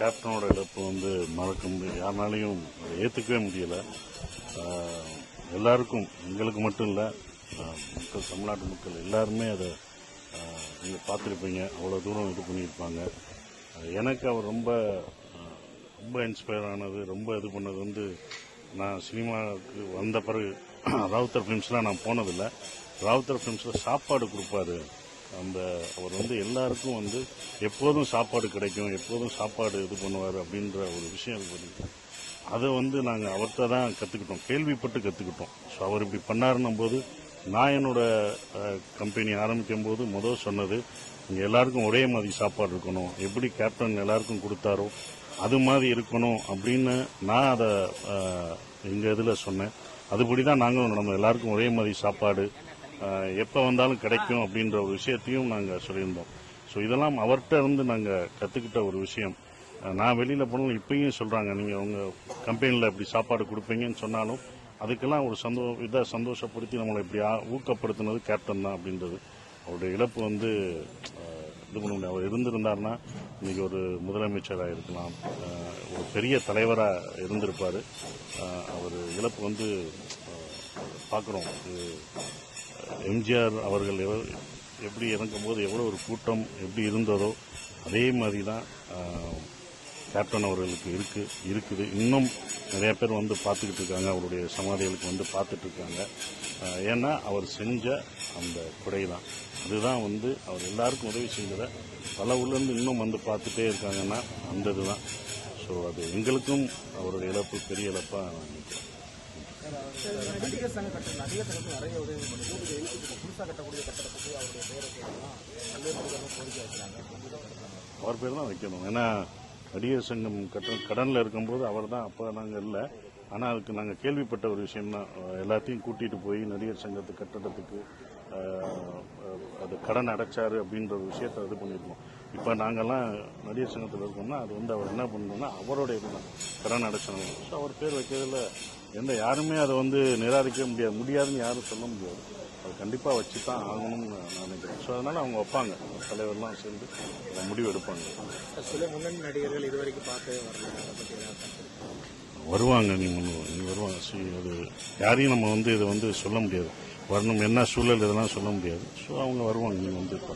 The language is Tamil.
கேப்டனோட இழப்பு வந்து மறக்க முடியும், யாருனாலையும் ஏற்றுக்கவே முடியலை. எல்லாருக்கும், எங்களுக்கு மட்டும் இல்லை, மக்கள், தமிழ்நாட்டு மக்கள் எல்லாருமே அதை நீங்கள் பார்த்துருப்பீங்க. அவ்வளோ தூரம் இது பண்ணியிருப்பாங்க. எனக்கு அவர் ரொம்ப ரொம்ப இன்ஸ்பயர் ஆனது, ரொம்ப இது பண்ணது வந்து, நான் சினிமாவுக்கு வந்த பிறகு ராவுத்தர் ஃபிலிம்ஸ்லாம் நான் போனதில்லை. ராவுத்தர் ஃபிலிம்ஸில் சாப்பாடு கொடுப்பாரு. அவர் வந்து எல்லாருக்கும் வந்து எப்போதும் சாப்பாடு கிடைக்கும், எப்போதும் சாப்பாடு இது பண்ணுவார் அப்படின்ற ஒரு விஷயம் இருக்குது. அதை வந்து நாங்கள் அவர்கிட்ட தான் கற்றுக்கிட்டோம், கேள்விப்பட்டு கற்றுக்கிட்டோம். ஸோ அவர் இப்படி பண்ணாருன்னும் போது, நான் என்னோட கம்பெனி ஆரம்பிக்கும் போது சொன்னது, இங்கே எல்லாருக்கும் ஒரே மாதிரி சாப்பாடு இருக்கணும், எப்படி கேப்டன் எல்லாருக்கும் கொடுத்தாரோ அது மாதிரி இருக்கணும் அப்படின்னு நான் அதை எங்கள் இதில் சொன்னேன். அதுபடி தான் நாங்களும் நம்ம எல்லாருக்கும் ஒரே மாதிரி சாப்பாடு எப்போ வந்தாலும் கிடைக்கும் அப்படின்ற ஒரு விஷயத்தையும் நாங்கள் சொல்லியிருந்தோம். ஸோ இதெல்லாம் அவர்கிட்ட இருந்து நாங்கள் கற்றுக்கிட்ட ஒரு விஷயம். நான் வெளியில் போனாலும் இப்பயும் சொல்கிறாங்க, நீங்கள் உங்கள் கம்பெனியில் இப்படி சாப்பாடு கொடுப்பீங்கன்னு சொன்னாலும் அதுக்கெல்லாம் ஒரு சந்தோஷப்படுத்தி நம்மளை இப்படி ஊக்கப்படுத்தினது கேப்டன் தான் அப்படின்றது. அவருடைய இழப்பு வந்து இது பண்ண முடியாது. அவர் இருந்திருந்தார்னா இன்றைக்கி ஒரு முதலமைச்சராக இருக்கலாம், ஒரு பெரிய தலைவராக இருந்திருப்பார். அவர் இழப்பு வந்து பார்க்குறோம். எம்ஜிஆர் அவர்கள் எப்படி இறங்கும்போது எவ்வளோ ஒரு கூட்டம் எப்படி இருந்ததோ அதே மாதிரி தான் கேப்டன் அவர்களுக்கு இருக்குது. இன்னும் நிறைய பேர் வந்து பார்த்துக்கிட்டு இருக்காங்க, அவருடைய சமாதிகளுக்கு வந்து பார்த்துட்ருக்காங்க. ஏன்னா அவர் செஞ்ச அந்த கொடை தான், அதுதான் வந்து அவர் எல்லாருக்கும் உதவி செஞ்சதை பல ஊர்லேருந்து இன்னும் வந்து பார்த்துட்டே இருக்காங்கன்னா அந்த இதுதான். ஸோ அது எங்களுக்கும் அவருடைய இழப்பு பெரிய இழப்பாக நான் நினைக்கிறேன். அவர் பேர் தான் வைக்கணும். ஏன்னா நடிகர் சங்கம் கடனில் இருக்கும்போது அவர் தான், அப்போ நாங்கள் இல்லை, ஆனால் அதுக்கு நாங்கள் கேள்விப்பட்ட ஒரு விஷயம்தான். எல்லாத்தையும் கூட்டிகிட்டு போய் நடிகர் சங்கத்து கட்டடத்துக்கு அது கடன் அடைச்சாரு அப்படின்ற ஒரு விஷயத்தை இது பண்ணியிருக்கோம். இப்போ நாங்கள்லாம் நடிகர் சங்கத்தில் இருக்கோம்னா அது வந்து அவர் என்ன பண்ணணும்னா அவரோட இதுதான் கடன் அடைச்சணும். ஸோ அவர் பேர் வைக்கிறதுல யாருமே அதை வந்து நிராகரிக்க முடியாதுன்னு யாரும் சொல்ல முடியாது. அது கண்டிப்பாக வச்சு தான் ஆகணும்னு நான் நினைக்கிறேன். ஸோ அதனால் அவங்க வைப்பாங்க, தலைவர்லாம் சேர்ந்து முடிவு எடுப்பாங்க. சில முன்னணி நடிகர்கள் இதுவரைக்கும் பார்த்து வருவாங்க, நீங்கள் வருவாங்க. அது யாரையும் நம்ம வந்து இதை வந்து சொல்ல முடியாது, வரணும் என்ன சூழல் இதெல்லாம் சொல்ல முடியாது. ஸோ அவங்க வருவாங்க, நீங்கள் வந்து இப்போ